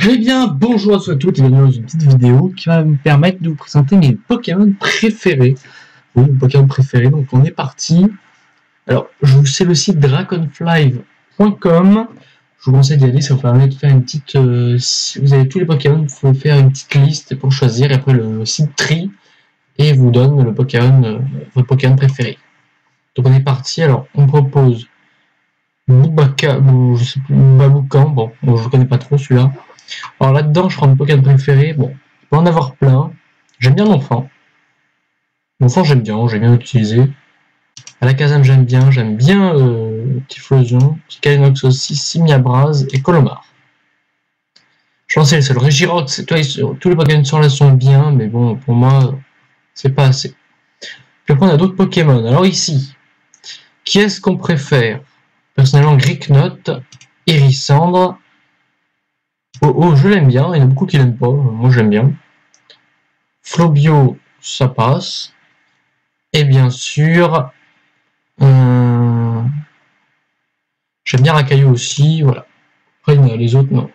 Eh bien, bonjour à tous et à toutes et bienvenue dans une petite vidéo qui va me permettre de vous présenter mes Pokémon préférés. Oui, mes Pokémon préférés, donc on est parti. Alors, c'est le site dragonfly.com. Je vous conseille d'y aller, ça vous permet de faire une petite... si vous avez tous les Pokémon, vous pouvez faire une petite liste pour choisir, et après le site trie, et vous donne le Pokémon, votre Pokémon préféré. Donc on est parti, alors on propose Boubaca, je sais plus, Baboucan, bon, je connais pas trop celui-là. Alors là-dedans, je prends mon Pokémon préféré. Bon, je peux en avoir plein. J'aime bien l'enfant. L'enfant, j'aime bien l'utiliser. À la Kazam, j'aime bien Typhlosion, Psycalinox aussi, Simiabras et Colomar. Je pense que c'est le Regirox. Tous les Pokémon sur là sont bien, mais bon, pour moi, c'est pas assez. Puis après, on a d'autres Pokémon. Alors ici, qui est-ce qu'on préfère? Personnellement, Gricknote, Hérissandre. Oh, je l'aime bien, il y en a beaucoup qui l'aiment pas, moi j'aime bien. Flobio, ça passe. Et bien sûr, j'aime bien Racaillou aussi, voilà. Après, les autres, non.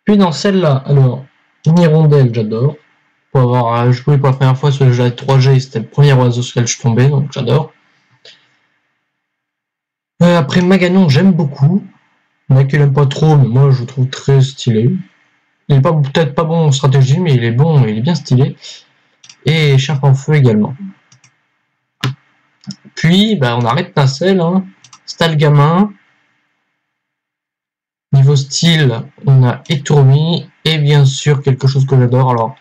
Puis dans celle-là, alors, Hirondelle, j'adore. Je jouais pour la première fois sur le jeu 3G, c'était le premier oiseau sur lequel je tombais, donc j'adore. Après, Maganon, j'aime beaucoup. Il y en a qui l'aiment pas trop, mais moi je le trouve très stylé. Il est peut-être pas bon en stratégie, mais il est bon, il est bien stylé. Et Charpe en feu également. Puis, on arrête Nacelle, hein. Stalgamin. Niveau style, on a Étourmi. Et bien sûr, quelque chose que j'adore. Alors,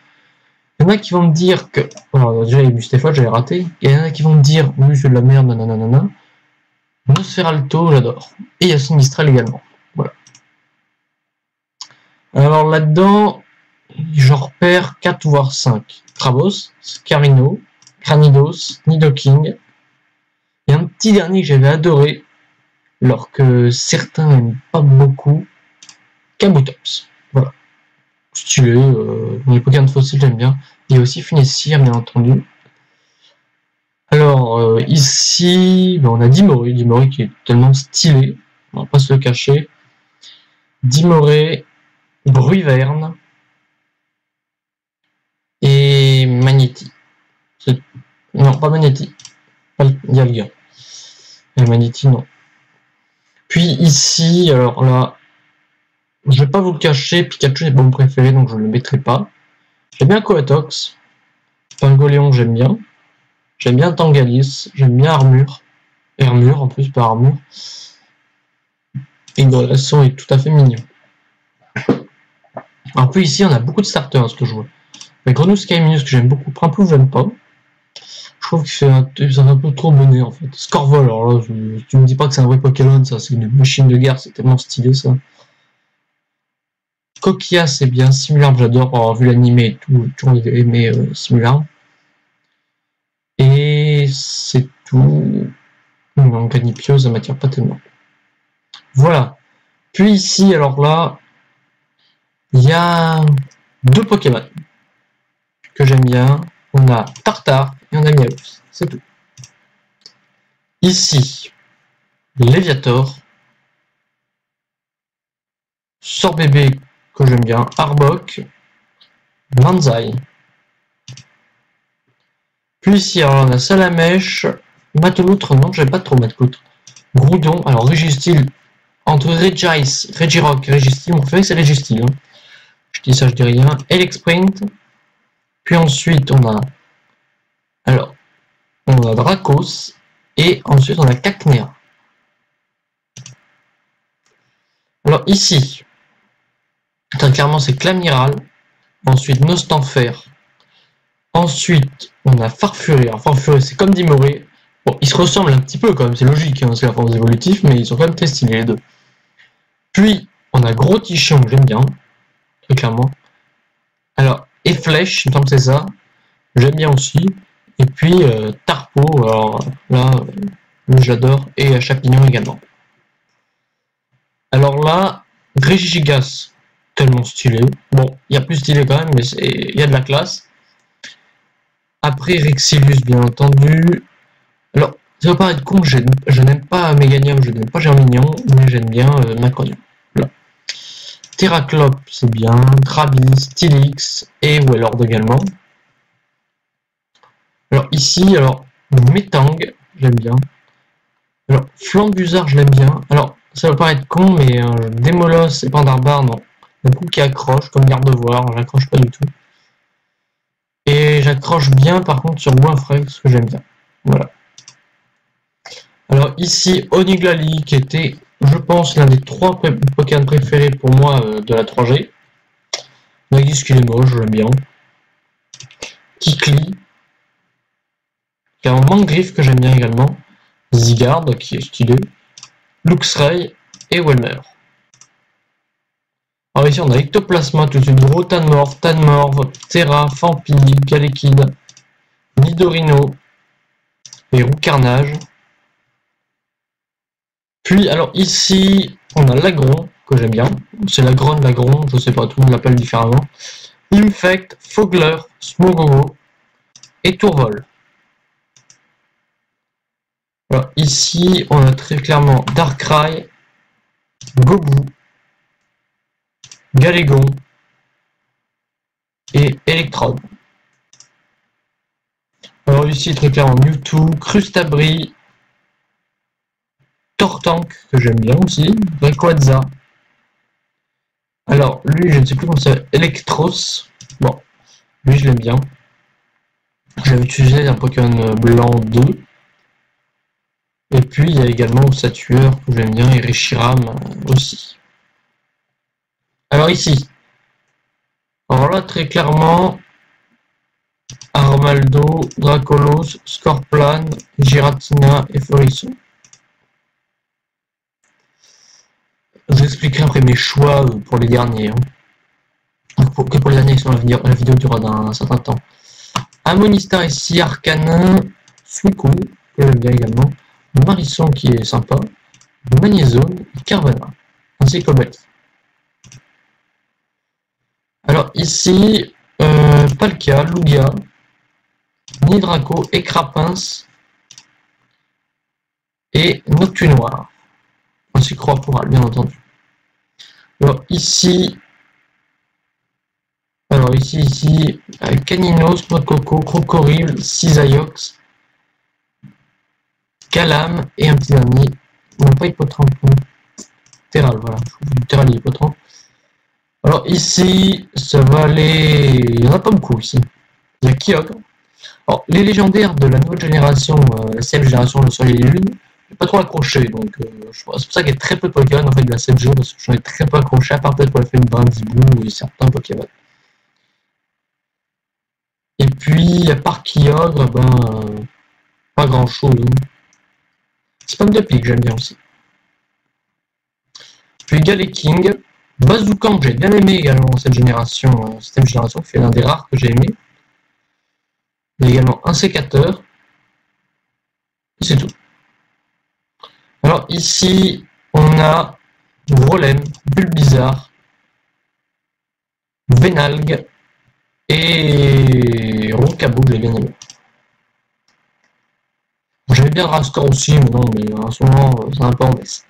il y en a qui vont me dire que... Alors, déjà, il y a Mustéphole, j'avais raté. Il y en a qui vont me dire, oui, c'est de la merde, nanana. Nosferalto, j'adore. Et il y a Sinistral également. Voilà. Alors là-dedans, j'en repère 4 voire 5. Krabos, Scarino, Cranidos, Nidoking. Et un petit dernier que j'avais adoré, alors que certains n'aiment pas beaucoup, Kabutops. Voilà. Stylé, dans les Pokémon fossiles, j'aime bien. Il y a aussi Funessir, bien entendu. Alors, ici, on a Dimoré qui est tellement stylé, on va pas se le cacher. Dimoré, Bruyverne et Magnéti. Non, pas Magnéti. Dialga. Et Magnéti, non. Puis ici, alors là, je vais pas vous le cacher, Pikachu n'est pas mon préféré, donc je ne le mettrai pas. J'aime bien Coatox. Pingoléon, j'aime bien. J'aime bien Tangalis. J'aime bien Armure. Hermure, en plus, pas Armure. Et Grelasson est tout à fait mignon. Un peu ici, on a beaucoup de starters, ce que je vois. Mais Grenouille Skyminus, que j'aime beaucoup. Primplouf, j'aime pas. Je trouve qu'il fait un peu trop bonnet, en fait. Scorvol, alors là, tu me dis pas que c'est un vrai Pokémon, ça, c'est une machine de guerre, c'est tellement stylé, ça. Coquilla, c'est bien. Simularme, j'adore pour avoir vu l'animé et tout. J'ai toujours aimé Simularme. Et c'est tout. Non, Ganipio, ça m'attire pas tellement. Voilà. Puis ici, alors là, il y a 2 Pokémon que j'aime bien. On a Tartare et on a Miaouz. C'est tout. Ici, Léviator. Sorbébé, que j'aime bien. Arbok. Manzai. Puis ici, alors, on a Salamèche. Mateloutre, non, j'aime pas trop Mateloutre. Groudon, alors Régistil, entre Regirock et Régistil, mon préféré c'est Régistil. Hein. Je dis ça, je dis rien. Elexprint. Puis ensuite, on a Dracos. Et ensuite, on a Cacnea. Alors ici, très clairement, c'est Clamiral. Ensuite, Nostanfer. Ensuite, on a Farfuré. Alors Farfuré, c'est comme Dimoré. Bon, ils se ressemblent un petit peu quand même, c'est logique, hein, c'est la forme évolutive, mais ils sont quand même très stylés les deux. Puis, on a Gros Tichon, que j'aime bien, très clairement. Alors, et Flèche, il me semble que c'est ça, j'aime bien aussi. Et puis, Tarpo, alors là, j'adore, et Chapignon également. Alors là, Regigigas, tellement stylé. Bon, il y a plus stylé quand même, mais il y a de la classe. Après, Rexilius, bien entendu. Alors, ça va paraître con, je n'aime pas Méganium, je n'aime pas Germignon, mais j'aime bien Macronium. Voilà. Terraclope, c'est bien. Travis, Stylix et Wellord également. Alors ici, alors Metang, j'aime bien. Alors Flambusard, je l'aime bien. Alors ça va paraître con, mais Démolos et Pandarbar, non. Un coup qui accroche, comme Gardevoir, j'accroche pas du tout. Et j'accroche bien par contre sur Boinfreg, ce que j'aime bien. Voilà. Alors ici, Oniglali, qui était, je pense, l'un des 3 Pokémon préférés pour moi de la 3G. Ils disent qu'il est moche, je l'aime bien. Kikli. Il y a un Mangriffe que j'aime bien également. Zygarde, qui est stylé. Luxray et Welmer. Alors ici, on a Ectoplasma, tout de suite, Gros Tanmorph, Terra, Fampi, Galekid, Nidorino et Roucarnage. Puis, alors ici, on a Lagron, que j'aime bien. C'est Lagron, je sais pas, tout le monde l'appelle différemment. Infect, Fogler, Smogogo et Tourvol. Alors ici, on a très clairement Darkrai, Gobu, Galégon et Electrode. Alors ici, très clairement Mewtwo, Crustabri, Tortank, que j'aime bien aussi, Rayquaza. Alors lui, je ne sais plus comment ça s'appelle, Electros. Bon, lui je l'aime bien. J'avais utilisé un Pokémon blanc 2. Et puis il y a également Osatueur que j'aime bien et Reshiram aussi. Alors ici, alors là très clairement, Armaldo, Dracolos, Scorplan, Giratina et Florisson. Je vous expliquerai après mes choix pour les derniers. Pour les derniers, la vidéo durera d'un certain temps. Amonistar ici, Arcanin, Suicune, que j'aime bien également. Marisson qui est sympa. Magnézone, Carvana, ainsi que Bali. Alors ici, Palkia, Lugia, Nidraco, Écrapince et Noctunoir. Ainsi que Croix-Pourale, bien entendu. Alors ici, Caninos, Mococo, Crocoril, Cisaiox, Calam et un petit dernier, non pas Hippotrampe, Terral, voilà, Terral et Hippotrampe. Alors ici, ça va aller, il n'y en a pas beaucoup ici. Il y a Kyogre. Alors les légendaires de la nouvelle génération, la 7ème génération, le Soleil et les Lunes, j'ai pas trop accroché, donc c'est pour ça qu'il y a très peu de Pokémon en fait de la 7G, parce que j'en ai très peu accroché, à part peut-être pour l'effet de Brindibou et certains Pokémon. Et puis, à part Kyogre, pas grand chose. Spam de pique, j'aime bien aussi. Puis Galeking, Bazookan, que j'ai bien aimé également cette génération, 7ème génération, qui fait l'un des rares que j'ai aimé. Il y a également un sécateur. Et c'est tout. Alors ici, on a Rolem, Bulbizarre, Vénalgue et Roncabo, que j'ai bien aimé. J'aimais bien Rastor aussi, mais non, mais en ce moment, c'est un peu en baisse.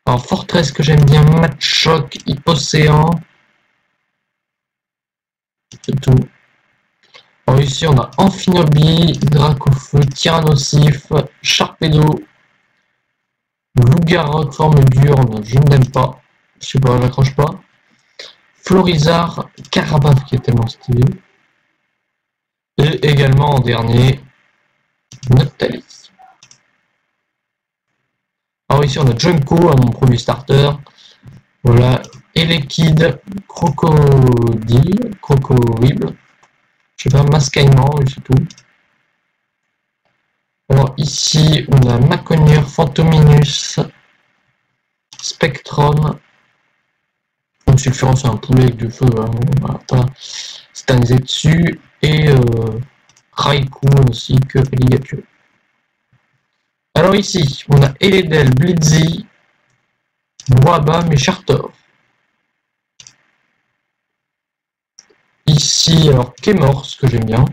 Alors Fortress que j'aime bien, Matchok, Hippocéan. C'est tout. Alors ici, on a Amphinobi, Dracofeu, Tyrannosif, Sharpedo, Loup-Garou, forme diurne, je ne l'aime pas. Je sais pas, j'accroche pas. Florizard, Carabaf qui est tellement stylé. Et également en dernier, Noctalis. Alors ici on a Junko à mon premier starter. Voilà, Elekid, Crocodile, Crocorible. Je sais pas, Mascaillement et c'est tout. Alors ici on a Maconure, Phantominus, Spectrum. Donc Sulfuron c'est un poulet avec du feu, hein, on va pas staniser dessus. Et Raikou ainsi que Eligature. Alors ici, on a Eledel, Blitzy, Boabam et Chartor. Ici, alors Kemors, que j'aime bien.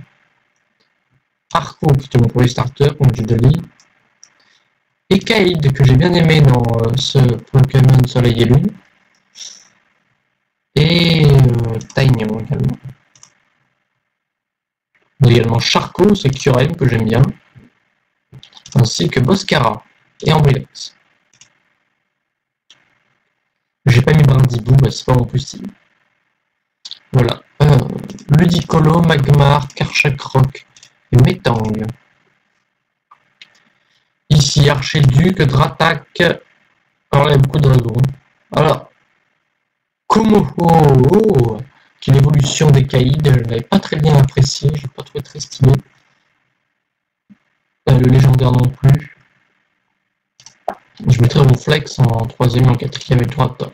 Arco, qui était mon premier starter, comme j'ai déjà dit. Et Kaïd, que j'ai bien aimé dans ce Pokémon Soleil et Lune. Et Taignon également. On a également Charcot, c'est Curem que j'aime bien. Ainsi que Boscara et Ambrilex. J'ai pas mis Brindibou, bah c'est pas mon plus style. Voilà. Ludicolo, Magmar, Karchak-Rock et Metang. Ici, Archiduc, Dratak. Alors là, il y a beaucoup de dragons. Alors, Komoho, qui est l'évolution des Caïds, je ne l'avais pas très bien apprécié, je n'ai pas trouvé très stylé. Le légendaire non plus. Je mettrai mon flex en 3ème et en 4ème et 3 top.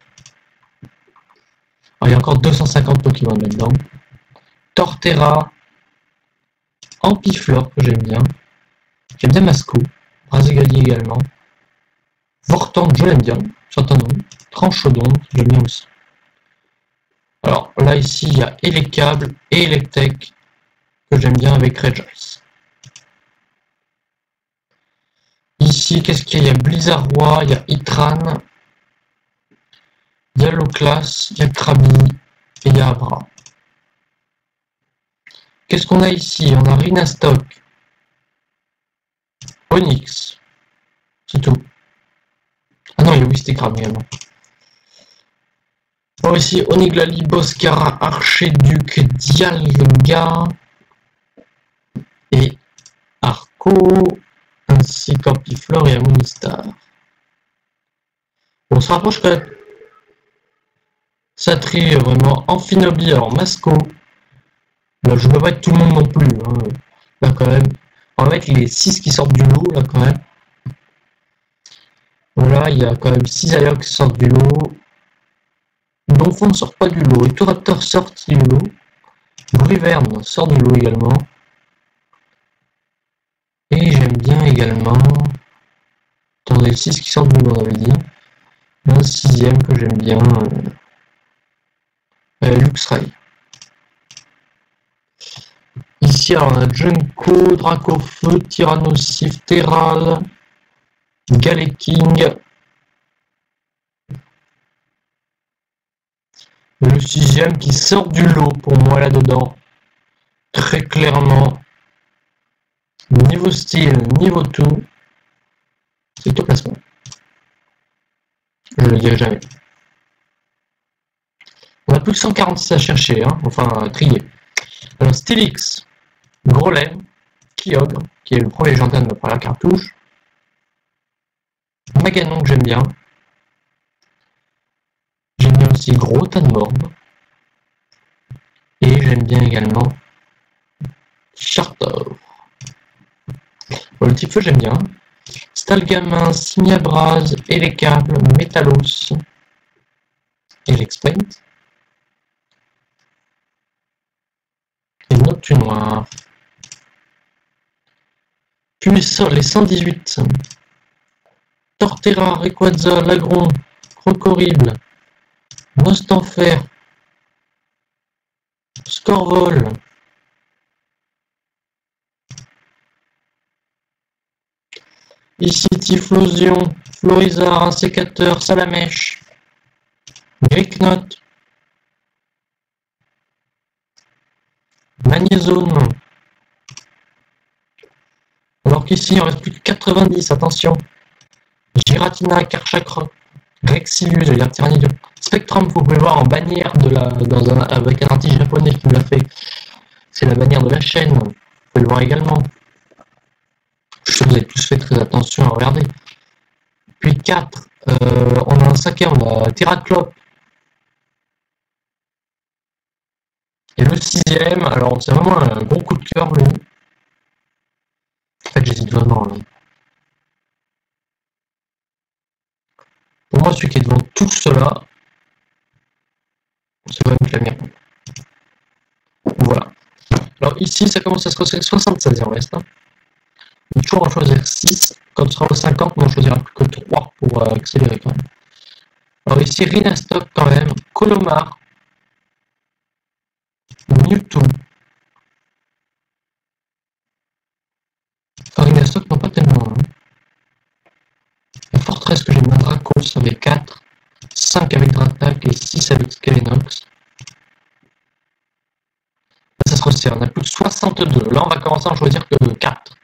Alors, il y a encore 250 Pokémon là-dedans. Torterra, Ampiflore que j'aime bien. J'aime bien Masco, Brasigali également. Vortang, je l'aime bien, certains noms. Tranchodon, j'aime bien aussi. Alors là ici il y a Elekable et Electek que j'aime bien avec Regice. Ici qu'est-ce qu'il y a? Il y a Blizzardroid, il y a Itran, il y a Loclas, il y a Krabi et il y a Abra. Qu'est-ce qu'on a ici? On a Rhinastock, Onyx, c'est tout. Ah non, il y a Wistekram également. Alors ici, Oniglali, Boscara, Archiduc, Dialga et Arco, ainsi qu'Ampiflore et Amonistar. On se rapproche quand même. Satri, vraiment, Amphinobie, alors Masco. Là, je ne peux pas être tout le monde non plus. Hein. Là, quand même. On va mettre les 6 qui sortent du lot, là, quand même. Voilà, il y a quand même 6 Ayoks qui sortent du lot. Donphan ne sort pas du lot. Et Touraptor sort du lot. Briverne sort du lot également. Et j'aime bien également. Attendez, 6 qui sortent du lot, on avait dit. Un 6ème que j'aime bien. Luxray. Ici, alors, on a Junko, Dracofeu, Tyrannosif, Terral, Galeking. Le 6ème qui sort du lot pour moi là-dedans. Très clairement. Niveau style, niveau tout. C'est au placement. Je ne le dirai jamais. On n'a plus que 146 à chercher, hein, enfin à trier. Alors Stylix, Grolem, Kyogre, qui est le premier légendaire de ma première cartouche. Maganon que j'aime bien. J'aime bien aussi Gros Tanmorb. Et j'aime bien également Chartor. Bon, le type feu j'aime bien. Stalgamin, Simiabraz, Elekable, Metalos, Elexpaint. Et Noctu Noir. Puis les 118. Torterra, Rayquaza, Lagron, Crocorrible, Nostanfer, Scorvol, ici Typhlosion, Florizard, Insécateur, Salamèche, Gricknot, Magnézone. Alors qu'ici il en reste plus que 90, attention. Giratina, Karchakra, Rexilius, je veux dire Tyranidur. Spectrum, vous pouvez voir en bannière avec un artiste japonais qui me l'a fait. C'est la bannière de la chaîne. Vous pouvez le voir également. Je sais que vous avez tous fait très attention à regarder. Puis 4, on a un saké, on a Terraclope. Et le 6ème, alors c'est vraiment un gros coup de cœur, lui. En fait, j'hésite vraiment. Là. Pour moi, celui qui est devant tout cela, c'est vraiment la merde. Voilà. Alors ici, ça commence à se resserrer 76, il en reste. Hein. Il faut toujours en choisir 6. Quand on sera au 50, on n'en choisira plus que 3 pour accélérer quand même. Alors ici, Rhinastock quand même, Colomar, Mewtwo. Rhinastock, non pas tellement. Hein. La Fortress que j'aime bien, Dracos avec 4, 5 avec Dratak et 6 avec Skelenox. se resserre. On a plus de 62. Là, on va commencer à en choisir que 4.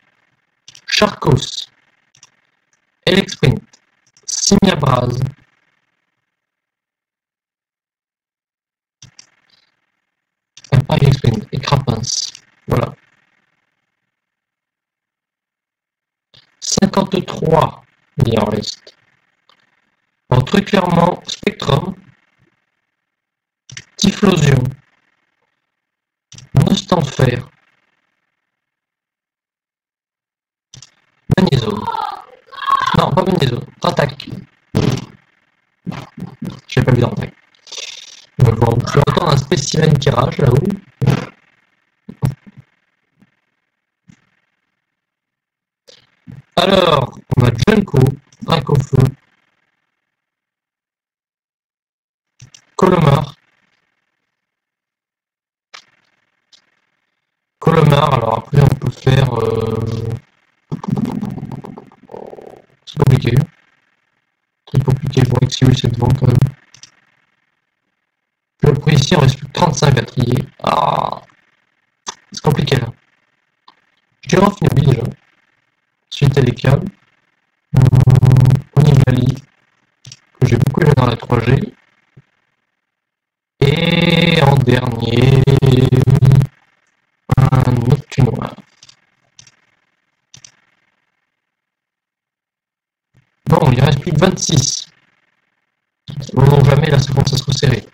Charcos, Elexprint, Simiabras, pas Elexprint, et Crapins. Voilà. 53, il en reste. Alors, très clairement, Spectrum, Typhlosion, Nostanfer, Magnézone. Non, pas Magnézone, Attaque. Je n'ai pas vu d'Attaque. On va voir. Je vais entendre un spécimen qui rage là-haut. Alors, on a Junko, Dracofeu, Colomar. Colomar, alors après on peut faire... C'est compliqué. C'est compliqué pour Exilus c'est devant quand même. Puis après ici on reste plus que 35 à trier. Ah, c'est compliqué là. Je dirais Finobie déjà. Ensuite les câbles. Onigali, que j'ai beaucoup aimé dans la 3G. Et en dernier, un Noctunoir. Bon, il reste plus que 26. Non, jamais, là, ça commence à se resserrer.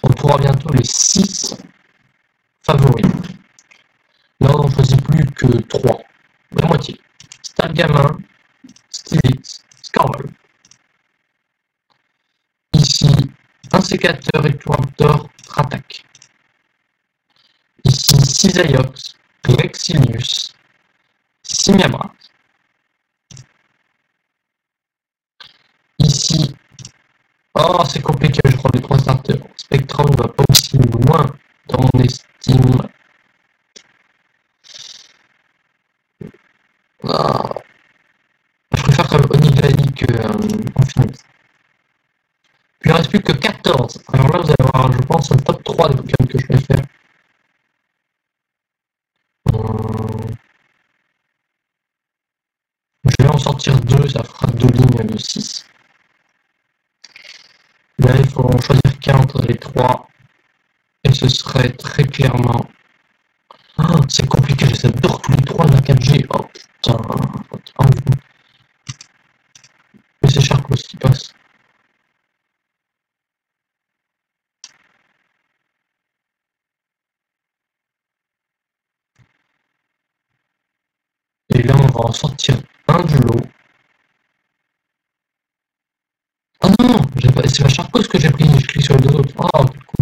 On trouvera bientôt les 6 favoris. Là, on n'en choisit plus que 3. La moitié. Stargamin, Stilix, Scarvel. Ici, un sécateur Ectoraptor, Rattaque. Ici, Cisaiox, Rexilius, Simiabras. Ici, oh, c'est compliqué, je crois, les 3 starters. Spectrum ne va pas aussi loin dans mon estime. Ah, je préfère quand même Oniglani que Infinite. Puis il ne reste plus que 14. Alors là, vous allez avoir, je pense, un top 3 des Pokémon que je vais faire. Je vais en sortir 2, ça fera 2 lignes de 6. Là, il faut en choisir qu'un entre les 3. Et ce serait très clairement... Oh, c'est compliqué, j'essaie de tous les 3 de la 4G. Oh putain. Oh, mais c'est Charcos qui passe. Et là, on va en sortir un du lot. Oh non, c'est pas Charcos que j'ai pris, je clique sur les deux autres. Oh, quel coup.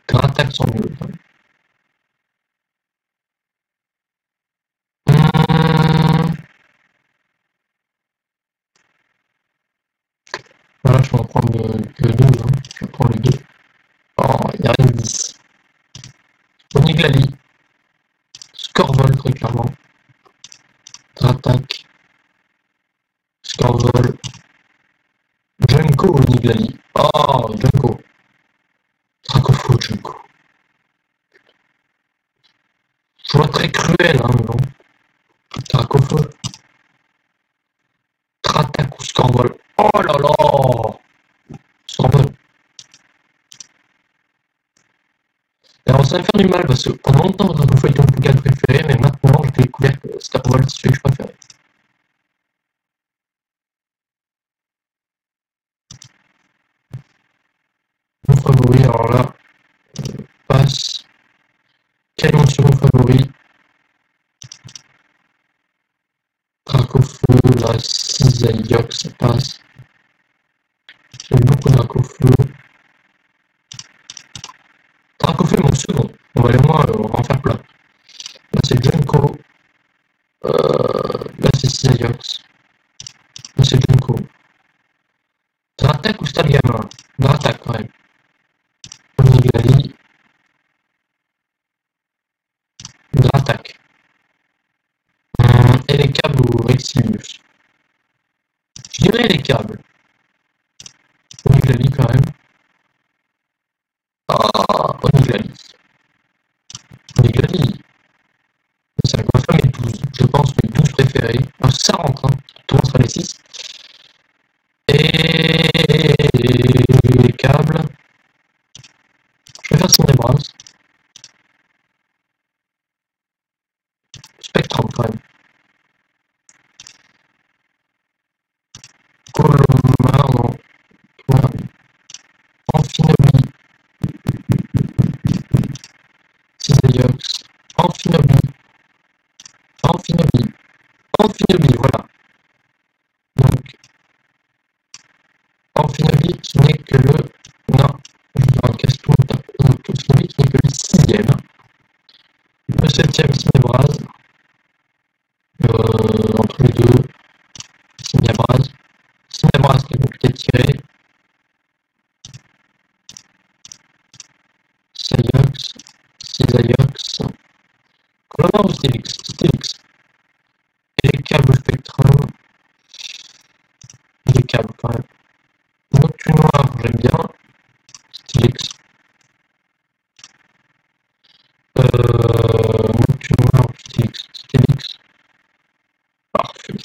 Grattaque sans mieux. Voilà, je vais en prendre que 12. Hein. Je vais prendre les deux. Oh, il n'y a rien de 10. Oniglali. Scorvol, très clairement. Grattaque. Scorvol. Junko Oniglali. Oh, Junko. Dracofeu, Junko. Je vois très cruel, hein, mais bon. Dracofeu. Trattaque ou Scorvol. Oh là là. Scorvol. Alors ça va faire du mal parce que pendant longtemps Dracofeu était mon Pokémon préféré, mais maintenant j'ai découvert que Scorvol c'est celui que je préfère. Mon favori, alors là, passe. Quel est mon second favori? Dracofeu, la Cisaiox, ça passe. J'aime beaucoup Dracofeu. Dracofeu est mon second. On va aller moins en faire plat. Là c'est Junko. Là c'est Cisaiox. Là c'est Junko. Drattaque ou Stargamin? Drattaque quand même. Oniglali. Drattaque. Et les câbles ou Rexilius? Je dirais les câbles. Oniglali quand même. Onigali. Onigali. C'est la fois mes 12. Je pense mes 12 préférés. Alors, ça rentre, hein. Tout le monde sera les 6. Et les câbles. Je vais faire son débras. Spectrum quand même. Colomar, non. Voilà. Amphinobi. Cisaiox. Amphinobi. Amphinobi. Amphinobi, voilà. Donc, Amphinobi qui n'est que le... Non, je casse tout le tape. Donc, Amphinobi qui n'est que le 6e. Le 7e, Cinébrase. Entre les deux, Cinébrase. Cinébrase qui est compliqué de tirer. Cisaiox. Cisaiox. Colomar ou Stylix? Stylix. Et les câbles Spectrum. Et les câbles quand même. Noctu noir, j'aime bien. Stylix. Noctu noir, Stylix. Stylix. Parfait.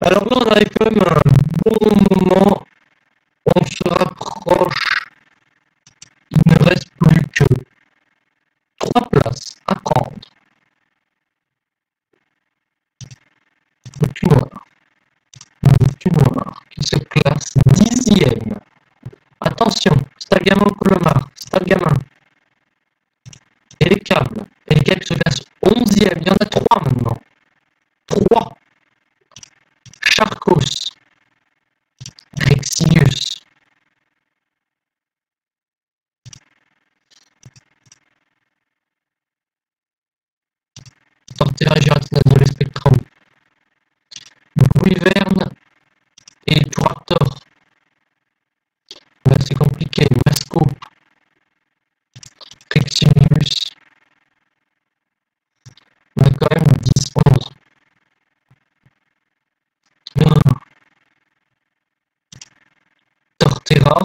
Alors là, on arrive quand même à un bon moment. On se rapproche. Il ne reste plus que 3 places à prendre. Noctu noir. Noctu noir qui se classe 10e. Attention, Stagamin ou Colomar. Stagamin. Et les câbles. Et les câbles se classent 11e. Il y en a 3 maintenant. 3. Charcos. Rexilius. Torterra et Giratina de l'Espectrum. Bruyverne et Touraptor. Là, c'est compliqué. Masco. Rexilius. On a quand même 10, 11. Torterra.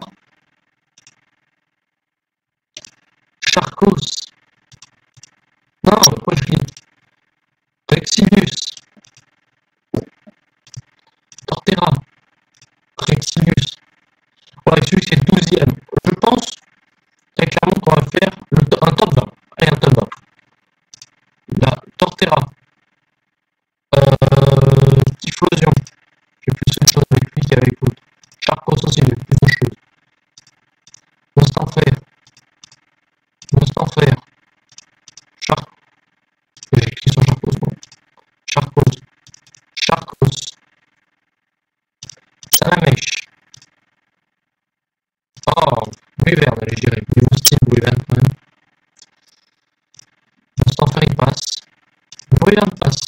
Charcos. Non, pourquoi je lis Rexilius. Torterra. Rexilius. Ouais, Rexilius est 12e. Je pense très clairement qu'on va faire un top 20. Allez, un top 20. La Torterra. Typhlosion. J'ai plus de choses avec lui qu'avec l'autre. Charcos aussi, j'ai plus de choses. Mostanfer. Mostanfer. Charcos. J'ai écrit sur Charcos, bon. Charcos. Charcos. Salamèche. Oh, Bruyverne, allez, je dirais. Niveau style Bruyverne quand même. Mostanfer, il passe. Bruyverne passe.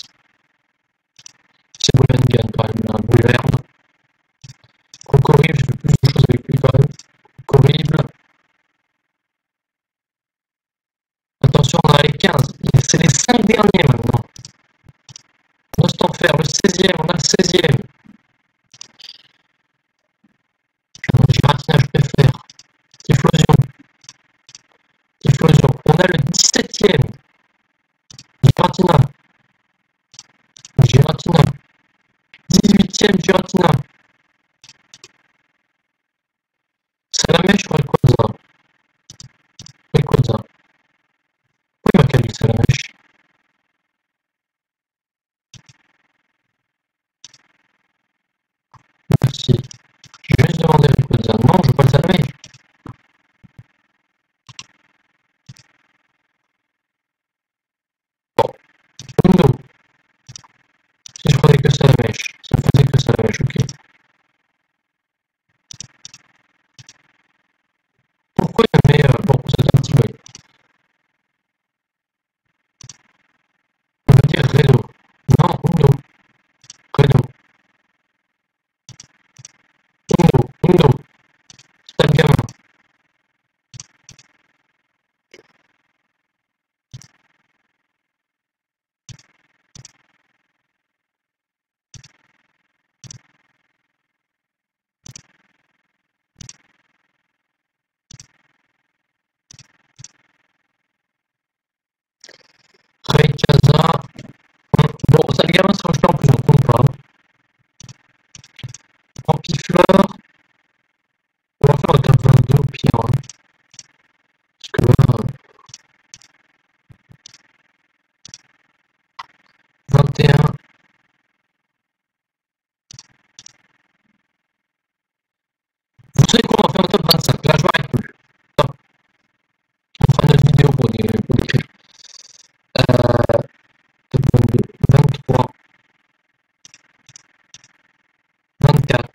C'est Bruyverne qui gagne quand même, là. Bruyverne. Cocorible, j'ai fait plus de choses avec lui quand même. Cocorible. Attention, on a les 15. C'est les 5 derniers maintenant. Mostanfer, le 16e, on a le 16e. Giratina, je préfère. Typhlosion. Typhlosion. On a le 17e. Giratina. Giratina. 18e Giratina. Salamèche ou Rayquaza? Rayquaza. Pourquoi il m'a calé Salamèche? Merci. Je vais juste demander Rayquaza. Non, je veux pas le Salamèche. Bon. Uno. Si je prenais que Salamèche. Ça me faisait que Salamèche, ok. Pourquoi il me met... bon, c'est un petit bug. On va dire Reno. Non, Uno. Reno. Uno. Uno. accroche-là, en plus, on compte pas. Ampiflore, on va faire un top 22 au pire. Hein. Parce que là, 21. Vous savez quoi, on va faire un top 25. Là, je m'arrête plus. Top. On fera notre vidéo pour décrire. Top 22, 23, 24.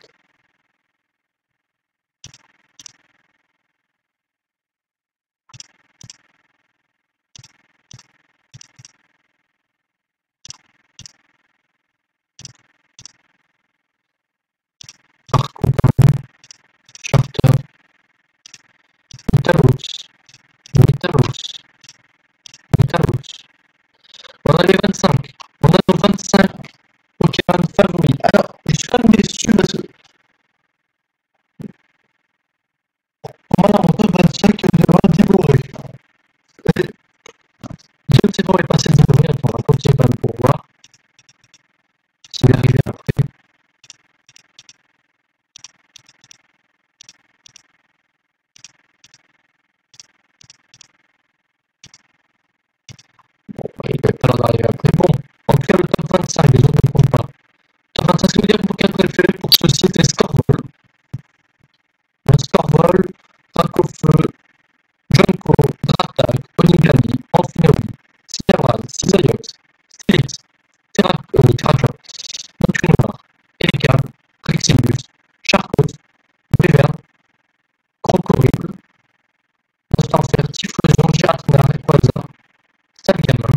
Arcotin, Charter, Metalos, Metalos, Metalos. On a les 25. On a nos 25 Pokémon favoris. Alors, je suis quand même déçu parce que moi, dans mon top 25, il y aura Divoré. Je ne sais pas où est passé Divoré. Attends, on va continuer quand même pour voir s'il est arrivé après. Bon, il peut pas d'arriver après. Bon, en tout cas, le top 25, les autres ne comptent pas. Top 25, ce que vous dire pour quel préféré pour ceci, c'était Scorvol. Scorvol, Dracofeu, Junko, Dratag, Onigali, Amphineoli, Siaran, Cisaiox, Steelix, Terracha, Nocturnoir, Ericab, Rexilus, Charcos, Briverne, Crocorible, Nostenfer, Typhlosion, Giratina, Rayquaza, Stalgamin,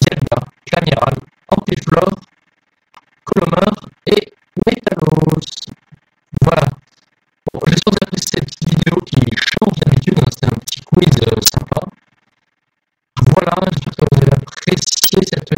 Dialga, Clamiral, Ampiflore, Colomar et Metalos. Voilà. Bon, j'espère que vous avez apprécié cette petite vidéo qui change d'habitude, hein, c'est un petit quiz sympa. Voilà, j'espère que vous avez apprécié cette